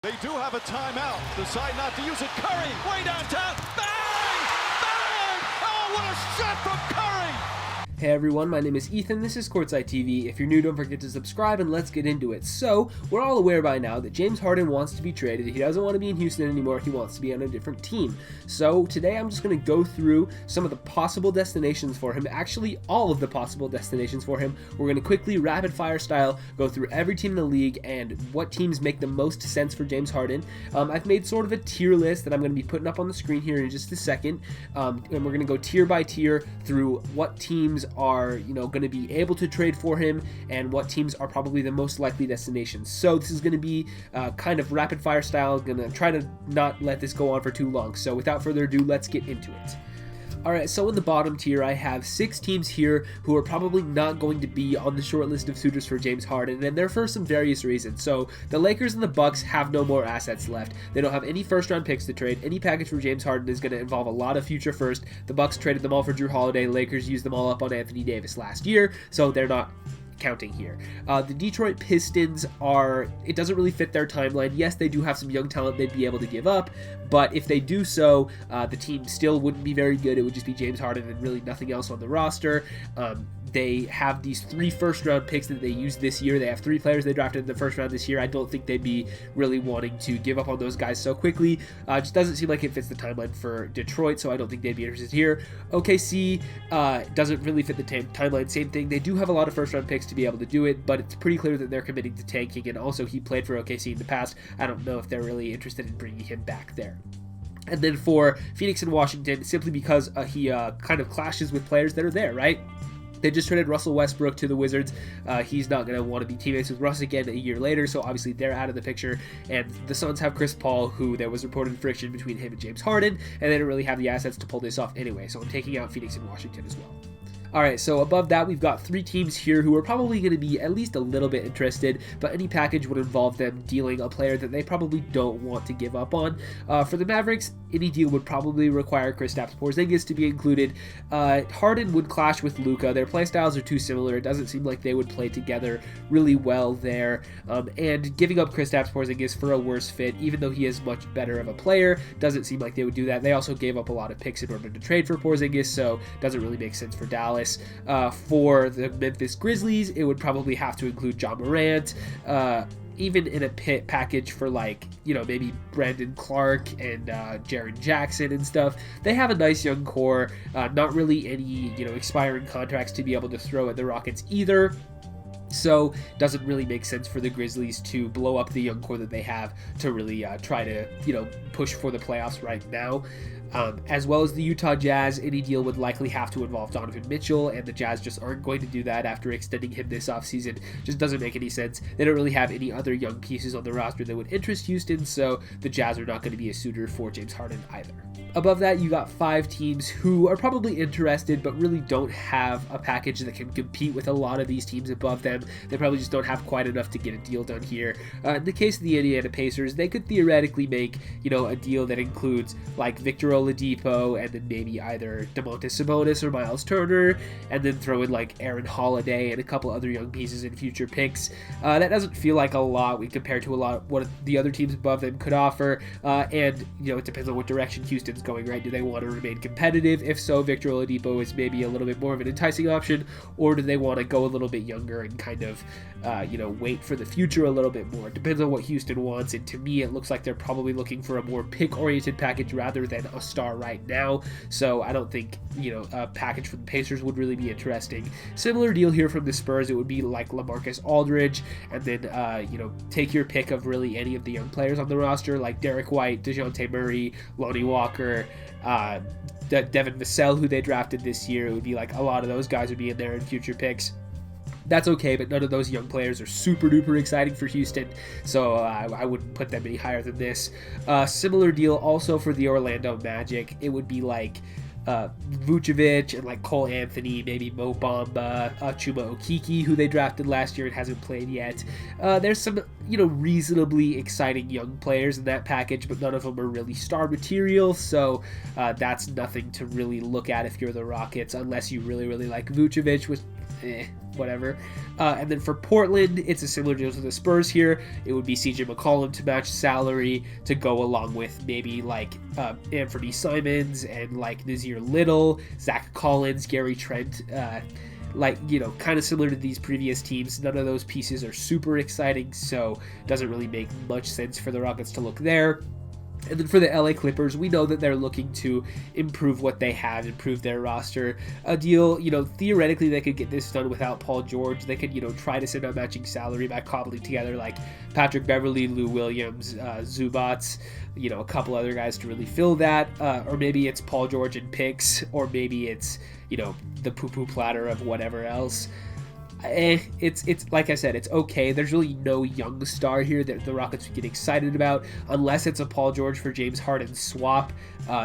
They do have a timeout. Decide not to use it. Curry, way downtown. Bang! Bang! Oh, what a shot from Curry! Hey everyone, my name is Ethan, this is Courtside TV. If you're new, don't forget to subscribe and let's get into it. So, we're all aware by now that James Harden wants to be traded. He doesn't want to be in Houston anymore, he wants to be on a different team. So, today I'm just going to go through some of the possible destinations for him, actually all of the possible destinations for him. We're going to quickly, rapid fire style, go through every team in the league and what teams make the most sense for James Harden. I've made sort of a tier list that I'm going to be putting up on the screen here in just a second, and we're going to go tier by tier through what teams are going to be able to trade for him and what teams are probably the most likely destinations. So this is going to be kind of rapid fire style. I'm going to try to not let this go on for too long. So without further ado, let's get into it. Alright, so in the bottom tier, I have 6 teams here who are probably not going to be on the short list of suitors for James Harden, and they're for some various reasons. So, the Lakers and the Bucks have no more assets left. They don't have any first-round picks to trade. Any package for James Harden is going to involve a lot of future first. The Bucks traded them all for Drew Holiday. Lakers used them all up on Anthony Davis last year, so they're not counting here. The Detroit Pistons it doesn't really fit their timeline. Yes, they do have some young talent they'd be able to give up, but if they do so, the team still wouldn't be very good. It would just be James Harden and really nothing else on the roster. They have these 3 first-round picks that they used this year. They have 3 players they drafted in the first round this year. I don't think they'd be really wanting to give up on those guys so quickly. Just doesn't seem like it fits the timeline for Detroit, so I don't think they'd be interested here. OKC doesn't really fit the timeline. Same thing. They do have a lot of first-round picks to be able to do it, but it's pretty clear that they're committing to tanking, and also he played for OKC in the past. I don't know if they're really interested in bringing him back there. And then for Phoenix and Washington, simply because he kind of clashes with players that are there, right? They just traded Russell Westbrook to the Wizards. He's not going to want to be teammates with Russ again a year later, so obviously they're out of the picture. And the Suns have Chris Paul, who there was reported friction between him and James Harden, and they don't really have the assets to pull this off anyway, so I'm taking out Phoenix and Washington as well. Alright, so above that, we've got 3 teams here who are probably going to be at least a little bit interested, but any package would involve them dealing a player that they probably don't want to give up on. For the Mavericks, any deal would probably require Kristaps Porzingis to be included. Harden would clash with Luka. Their playstyles are too similar. It doesn't seem like they would play together really well there. And giving up Kristaps Porzingis for a worse fit, even though he is much better of a player, doesn't seem like they would do that. They also gave up a lot of picks in order to trade for Porzingis, so it doesn't really make sense for Dallas. For the Memphis Grizzlies, it would probably have to include Ja Morant. Even in a pit package for maybe Brandon Clark and Jaren Jackson and stuff. They have a nice young core, not really any expiring contracts to be able to throw at the Rockets either. So doesn't really make sense for the Grizzlies to blow up the young core that they have to really try to push for the playoffs right now. As well as the Utah Jazz, any deal would likely have to involve Donovan Mitchell, and the Jazz just aren't going to do that after extending him this offseason. Just doesn't make any sense. They don't really have any other young pieces on the roster that would interest Houston, so the Jazz are not going to be a suitor for James Harden either. Above that, you got 5 teams who are probably interested, but really don't have a package that can compete with a lot of these teams above them. They probably just don't have quite enough to get a deal done here. In the case of the Indiana Pacers, they could theoretically make, a deal that includes Victor Oladipo and then maybe either Domantas Sabonis or Miles Turner, and then throw in Aaron Holiday and a couple other young pieces in future picks. That doesn't feel like a lot when compared to a lot of what the other teams above them could offer, and it depends on what direction Houston's going, right? Do they want to remain competitive? If so, Victor Oladipo is maybe a little bit more of an enticing option, or do they want to go a little bit younger and kind of wait for the future a little bit more? It depends on what Houston wants, and to me it looks like they're probably looking for a more pick-oriented package rather than a star right now, so I don't think a package from the Pacers would really be interesting. Similar deal here from the Spurs. It would be like LaMarcus Aldridge, and then take your pick of really any of the young players on the roster, like Derek White, DeJounte Murray, Lonnie Walker, Devin Vassell, who they drafted this year. It would be a lot of those guys would be in there in future picks. That's okay, but none of those young players are super duper exciting for Houston, so I wouldn't put them any higher than this. Similar deal also for the Orlando Magic. It would be Vucevic and Cole Anthony, maybe Mo Bamba, Chuma Okeke, who they drafted last year and hasn't played yet. There's some reasonably exciting young players in that package, but none of them are really star material, so that's nothing to really look at if you're the Rockets, unless you really like Vucevic, which whatever. And then for Portland, it's a similar deal to the Spurs here. It would be CJ McCollum to match salary to go along with maybe like Anthony Simons and like Nazir Little, Zach Collins, Gary Trent, kind of similar to these previous teams. None of those pieces are super exciting, so doesn't really make much sense for the Rockets to look there. And then for the LA Clippers, we know that they're looking to improve what they have, improve their roster. A deal, theoretically they could get this done without Paul George. They could, try to send out matching salary by cobbling together like Patrick Beverley, Lou Williams, Zubats, a couple other guys to really fill that. Or maybe it's Paul George and picks, or maybe it's, the poo-poo platter of whatever else. It's like I said, it's okay. There's really no young star here that the Rockets would get excited about, unless it's a Paul George for James Harden swap.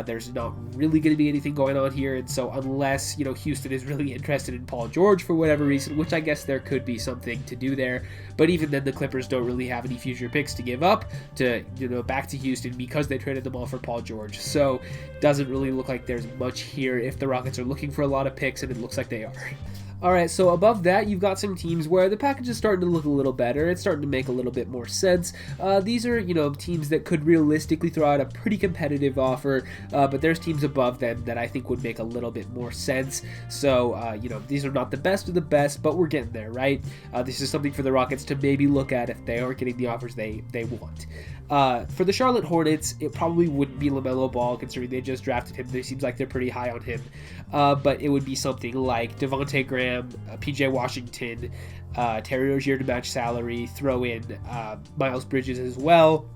There's not really going to be anything going on here, and so unless Houston is really interested in Paul George for whatever reason, which I guess there could be something to do there, but even then the Clippers don't really have any future picks to give up to back to Houston because they traded them all for Paul George. So doesn't really look like there's much here if the Rockets are looking for a lot of picks, and it looks like they are. Alright, so above that, you've got some teams where the package is starting to look a little better. It's starting to make a little bit more sense. These are, teams that could realistically throw out a pretty competitive offer, but there's teams above them that I think would make a little bit more sense. So, these are not the best of the best, but we're getting there, right? This is something for the Rockets to maybe look at if they aren't getting the offers they want. For the Charlotte Hornets, it probably wouldn't be LaMelo Ball, considering they just drafted him. It seems like they're pretty high on him. But it would be something like Devontae Graham, PJ Washington, Terry Rozier to match salary, throw in Miles Bridges as well,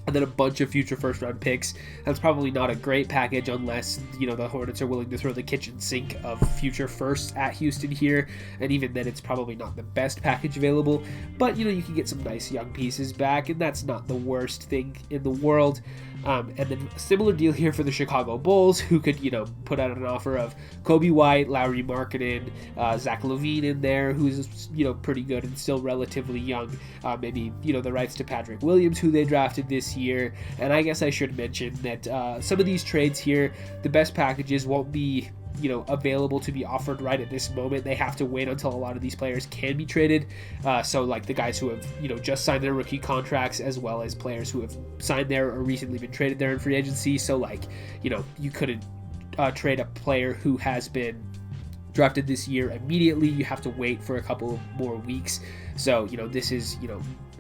and then a bunch of future first-round picks. That's probably not a great package unless, the Hornets are willing to throw the kitchen sink of future firsts at Houston here, and even then it's probably not the best package available, but, you can get some nice young pieces back, and that's not the worst thing in the world. And then a similar deal here for the Chicago Bulls, who could, put out an offer of Kobe White, Lauri Markkanen, Zach LaVine in there, who's, pretty good and still relatively young. Maybe, the rights to Patrick Williams, who they drafted this year. And I guess I should mention that some of these trades here, the best packages won't be available to be offered right at this moment. They have to wait until a lot of these players can be traded. So like the guys who have, just signed their rookie contracts, as well as players who have signed there or recently been traded there in free agency. So like, you couldn't trade a player who has been drafted this year immediately. You have to wait for a couple more weeks. So, this is,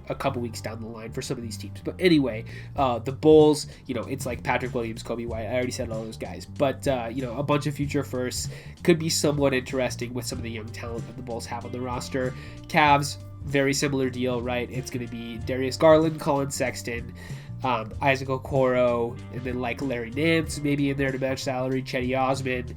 a couple weeks down the line for some of these teams. But anyway, the Bulls, it's like Patrick Williams, Kobe White. I already said all those guys. But, a bunch of future firsts could be somewhat interesting with some of the young talent that the Bulls have on the roster. Cavs, very similar deal, right? It's going to be Darius Garland, Colin Sexton, Isaac Okoro, and then like Larry Nance maybe in there to match salary, Chetty Osman,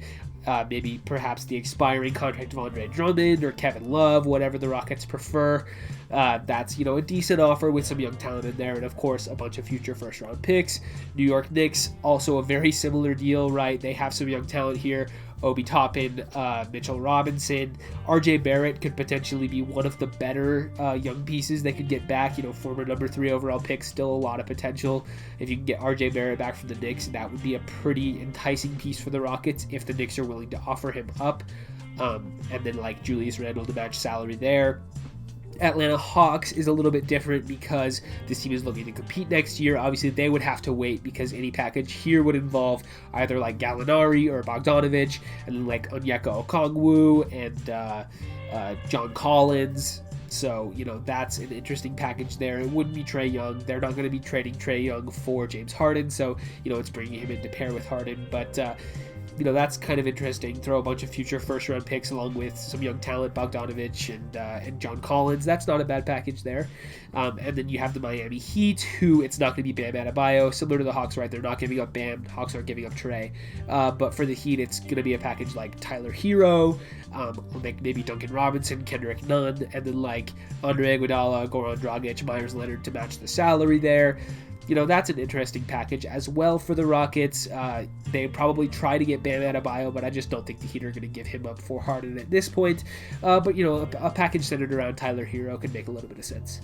maybe perhaps the expiring contract of Andre Drummond or Kevin Love, whatever the Rockets prefer. That's, a decent offer with some young talent in there, and of course a bunch of future first-round picks. New York Knicks, also a very similar deal, right? They have some young talent here. Obi Toppin, Mitchell Robinson, RJ Barrett could potentially be one of the better young pieces they could get back. Former number 3 overall pick, still a lot of potential. If you can get RJ Barrett back from the Knicks, that would be a pretty enticing piece for the Rockets if the Knicks are willing to offer him up. And then like Julius Randle to match salary there. Atlanta Hawks is a little bit different because this team is looking to compete next year. Obviously, they would have to wait because any package here would involve either like Gallinari or Bogdanovich, and then like Onyeka Okongwu and John Collins. So, that's an interesting package there. It wouldn't be Trae Young. They're not going to be trading Trae Young for James Harden, so, it's bringing him in to pair with Harden. But, that's kind of interesting. Throw a bunch of future first-round picks along with some young talent, Bogdanovich and John Collins. That's not a bad package there. And then you have the Miami Heat, who it's not going to be Bam Adebayo. Similar to the Hawks, right? They're not giving up Bam. Hawks aren't giving up Trae. But for the Heat, it's going to be a package like Tyler Hero, like maybe Duncan Robinson, Kendrick Nunn, and then like Andre Iguodala, Goran Dragic, Myers Leonard to match the salary there. that's an interesting package as well for the Rockets. They probably try to get Bam Adebayo, but I just don't think the Heat are going to give him up for Harden at this point. But a package centered around Tyler Hero could make a little bit of sense.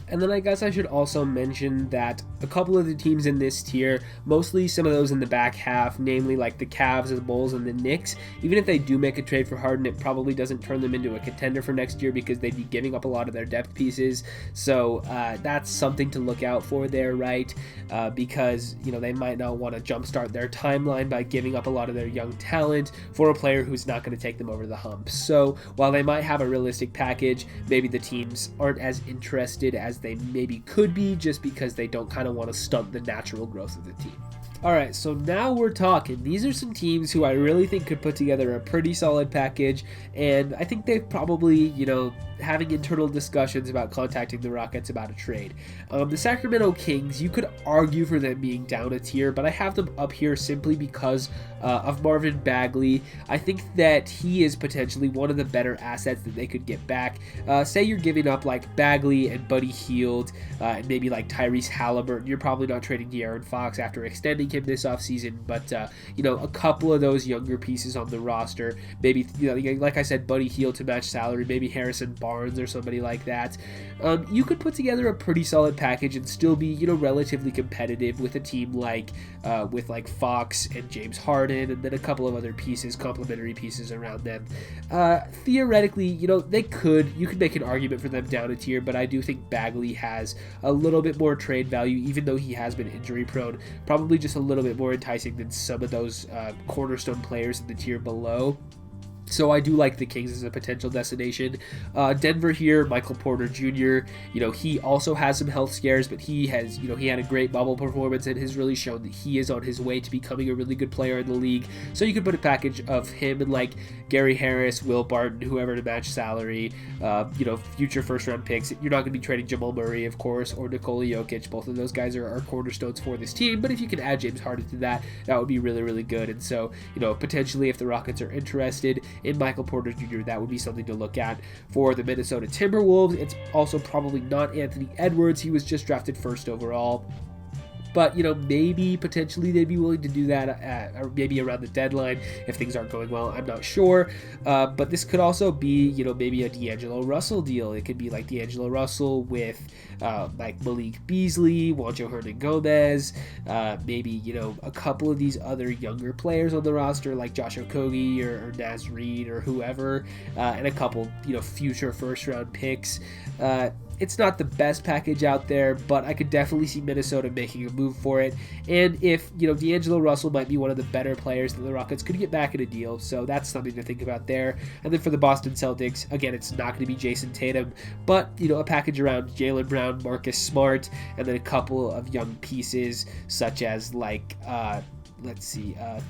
And then I guess I should also mention that a couple of the teams in this tier, mostly some of those in the back half, namely like the Cavs, the Bulls, and the Knicks, even if they do make a trade for Harden, it probably doesn't turn them into a contender for next year because they'd be giving up a lot of their depth pieces. So that's something to look out for there, right? Because, they might not want to jumpstart their timeline by giving up a lot of their young talent for a player who's not going to take them over the hump. So while they might have a realistic package, maybe the teams aren't as interested as they maybe could be, just because they don't kind of want to stunt the natural growth of the team. Alright, so now we're talking. These are some teams who I really think could put together a pretty solid package, and I think they've probably, having internal discussions about contacting the Rockets about a trade. The Sacramento Kings, you could argue for them being down a tier, but I have them up here simply because of Marvin Bagley. I think that he is potentially one of the better assets that they could get back. Say you're giving up like Bagley and Buddy Hield, and maybe like Tyrese Halliburton. You're probably not trading De'Aaron Fox after extending him this offseason, but a couple of those younger pieces on the roster, maybe like I said, Buddy Hield to match salary, maybe Harrison Barnes or somebody like that. You could put together a pretty solid package and still be relatively competitive with a team like with like Fox and James Harden, and then a couple of other pieces, complementary pieces around them. Theoretically, you could make an argument for them down a tier, but I do think Bagley has a little bit more trade value, even though he has been injury prone, probably just a little bit more enticing than some of those cornerstone players in the tier below. So I do like the Kings as a potential destination. Denver here, Michael Porter Jr., he also has some health scares, but he has, he had a great bubble performance and has really shown that he is on his way to becoming a really good player in the league. So you could put a package of him and like Gary Harris, Will Barton, whoever to match salary, future first round picks. You're not going to be trading Jamal Murray, of course, or Nikola Jokic. Both of those guys are cornerstones for this team, but if you can add James Harden to that, that would be really, really good. And so, potentially if the Rockets are interested in Michael Porter Jr., that would be something to look at for the Minnesota Timberwolves. It's also probably not Anthony Edwards. He was just drafted first overall. But, maybe potentially they'd be willing to do that or maybe around the deadline if things aren't going well. I'm not sure. But this could also be, maybe a D'Angelo Russell deal. It could be like D'Angelo Russell with like Malik Beasley, Juancho Hernan-Gomez, maybe, a couple of these other younger players on the roster like Josh Okogie or Naz Reid or whoever, and a couple, future first-round picks. It's not the best package out there, but I could definitely see Minnesota making a move for it. And if, D'Angelo Russell might be one of the better players that the Rockets could get back in a deal, so that's something to think about there. And then for the Boston Celtics, again, it's not going to be Jason Tatum, but, a package around Jaylen Brown, Marcus Smart, and then a couple of young pieces such as like,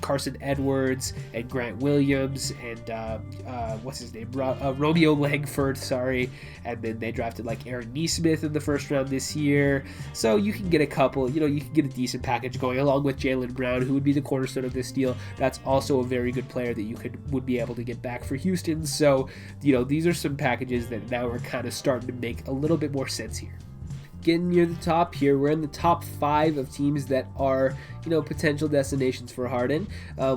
Carson Edwards and Grant Williams and what's his name? Romeo Langford, and then they drafted like Aaron Nesmith in the first round this year. So you can get a couple, you can get a decent package going along with Jaylen Brown, who would be the cornerstone of this deal. That's also a very good player that you would be able to get back for Houston. So, these are some packages that now are kind of starting to make a little bit more sense here. Getting near the top here, we're in the top 5 of teams that are, potential destinations for Harden.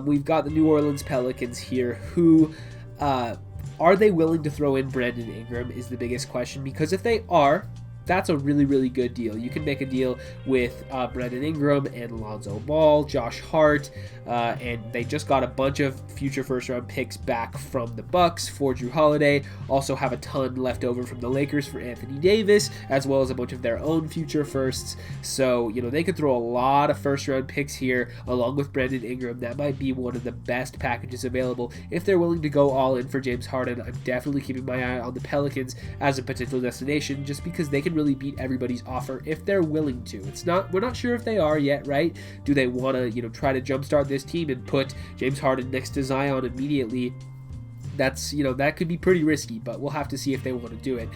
We've got the New Orleans Pelicans here, who, are they willing to throw in Brandon Ingram is the biggest question, because if they are, that's a really, really good deal. You can make a deal with Brandon Ingram and Lonzo Ball, Josh Hart, and they just got a bunch of future first-round picks back from the Bucks for Jrue Holiday. Also have a ton left over from the Lakers for Anthony Davis, as well as a bunch of their own future firsts. So, they could throw a lot of first-round picks here, along with Brandon Ingram. That might be one of the best packages available. If they're willing to go all in for James Harden, I'm definitely keeping my eye on the Pelicans as a potential destination, just because they can really beat everybody's offer if they're willing to. We're not sure if they are yet, right? Do they want to, try to jumpstart this team and put James Harden next to Zion immediately? That's, that could be pretty risky, but we'll have to see if they want to do it.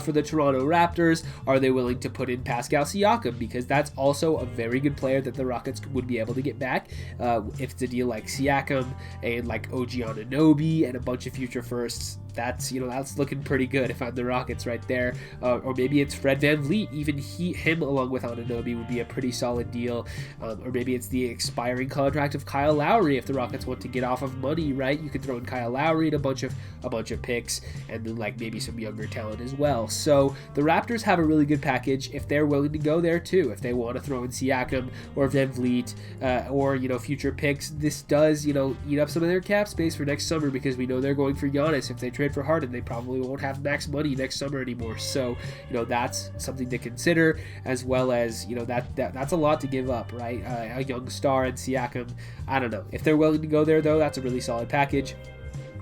For the Toronto Raptors, are they willing to put in Pascal Siakam? Because that's also a very good player that the Rockets would be able to get back. If it's a deal like Siakam and like OG Anunoby and a bunch of future firsts, that's looking pretty good if I'm the Rockets right there. Or maybe it's Fred VanVleet. Even him along with Anunoby would be a pretty solid deal. Or maybe it's the expiring contract of Kyle Lowry if the Rockets want to get off of money, right? You could throw in Kyle Lowry and a bunch of picks, and then like maybe some younger talent as well. So the Raptors have a really good package if they're willing to go there too. If they want to throw in Siakam or VanVleet or future picks, this does eat up some of their cap space for next summer, because we know they're going for Giannis. If they trade for Harden, they probably won't have max money next summer anymore. So that's something to consider, as well as that's a lot to give up, right? A young star and Siakam. I don't know if they're willing to go there though. That's a really solid package.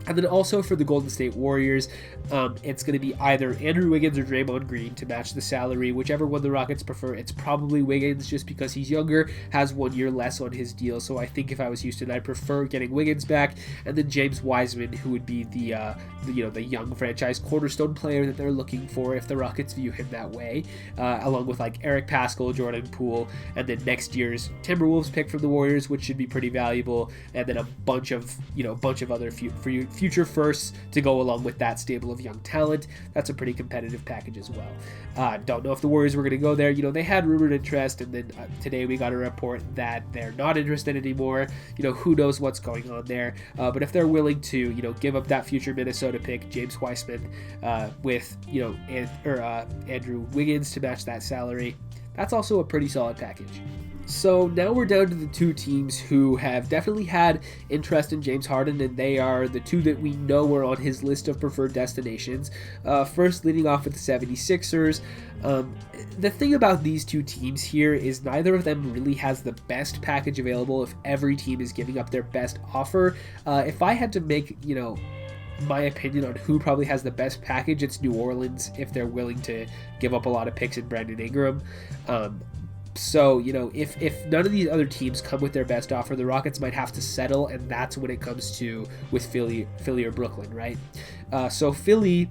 And then also for the Golden State Warriors, it's going to be either Andrew Wiggins or Draymond Green to match the salary, whichever one the Rockets prefer. It's probably Wiggins just because he's younger, has 1 year less on his deal. So I think if I was Houston, I'd prefer getting Wiggins back, and then James Wiseman, who would be the young franchise cornerstone player that they're looking for if the Rockets view him that way, along with like Eric Paschall, Jordan Poole, and then next year's Timberwolves pick from the Warriors, which should be pretty valuable, and then a bunch of other future firsts to go along with that stable of young talent. That's a pretty competitive package as well. Don't know if the Warriors were going to go there. They had rumored interest, and then today we got a report that they're not interested anymore. Who knows what's going on there. But if they're willing to, give up that future Minnesota pick, James Wiseman, with, Andrew Wiggins to match that salary, that's also a pretty solid package. So now we're down to the two teams who have definitely had interest in James Harden, and they are the two that we know are on his list of preferred destinations. First, leading off with the 76ers. The thing about these two teams here is neither of them really has the best package available if every team is giving up their best offer. If I had to make, my opinion on who probably has the best package, it's New Orleans if they're willing to give up a lot of picks in Brandon Ingram. So, if none of these other teams come with their best offer, the Rockets might have to settle, and that's when it comes to with Philly or Brooklyn, right? So Philly,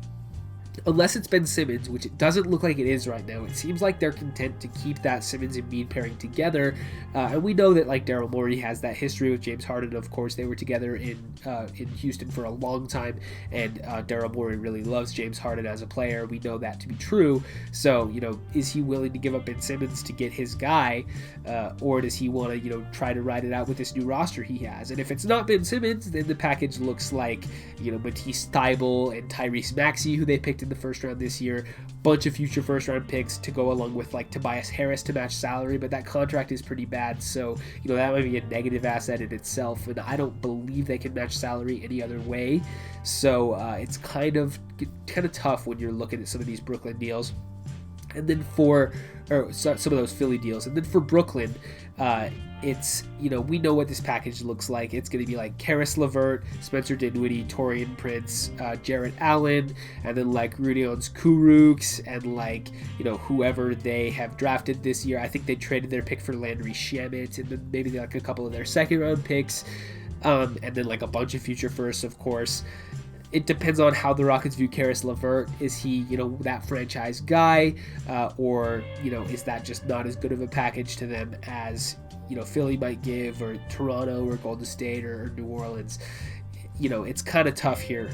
unless it's Ben Simmons, which it doesn't look like it is right now, it seems like they're content to keep that Simmons and Embiid pairing together. And we know that like Daryl Morey has that history with James Harden. Of course, they were together in Houston for a long time, and Daryl Morey really loves James Harden as a player. We know that to be true. So, is he willing to give up Ben Simmons to get his guy, or does he want to, try to ride it out with this new roster he has? And if it's not Ben Simmons, then the package looks like, Matisse Thybulle and Tyrese Maxey, who they picked in the first round this year, bunch of future first round picks to go along with like Tobias Harris to match salary, but that contract is pretty bad, so that might be a negative asset in itself, and I don't believe they can match salary any other way. So it's kind of tough when you're looking at some of these Brooklyn deals, and then some of those Philly deals, and then for Brooklyn, it's, we know what this package looks like. It's going to be like Karis LeVert, Spencer Dinwiddie, Taurean Prince, Jarrett Allen, and then like Rodions Kurucs, and like, whoever they have drafted this year. I think they traded their pick for Landry Shamet, and then maybe like a couple of their second round picks, and then like a bunch of future firsts, of course. It depends on how the Rockets view Karis LeVert. Is he, that franchise guy, or, is that just not as good of a package to them as, Philly might give, or Toronto, or Golden State, or New Orleans? It's kind of tough here,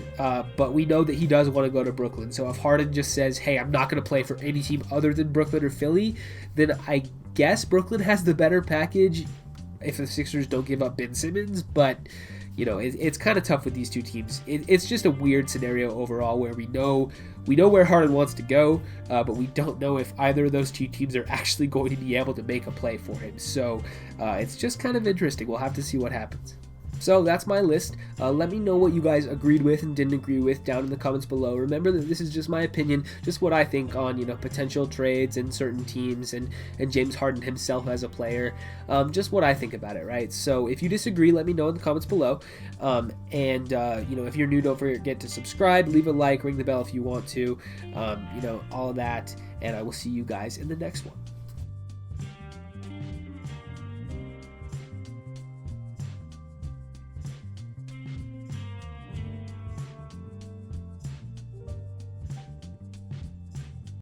but we know that he does want to go to Brooklyn. So if Harden just says, hey, I'm not going to play for any team other than Brooklyn or Philly, then I guess Brooklyn has the better package if the Sixers don't give up Ben Simmons, but it's kind of tough with these two teams. It's just a weird scenario overall, where we know where Harden wants to go, but we don't know if either of those two teams are actually going to be able to make a play for him. So it's just kind of interesting. We'll have to see what happens. So that's my list. Let me know what you guys agreed with and didn't agree with down in the comments below. Remember that this is just my opinion, just what I think on potential trades and certain teams and James Harden himself as a player, just what I think about it, right? So if you disagree, let me know in the comments below. If you're new, don't forget to subscribe, leave a like, ring the bell if you want to, all of that, and I will see you guys in the next one.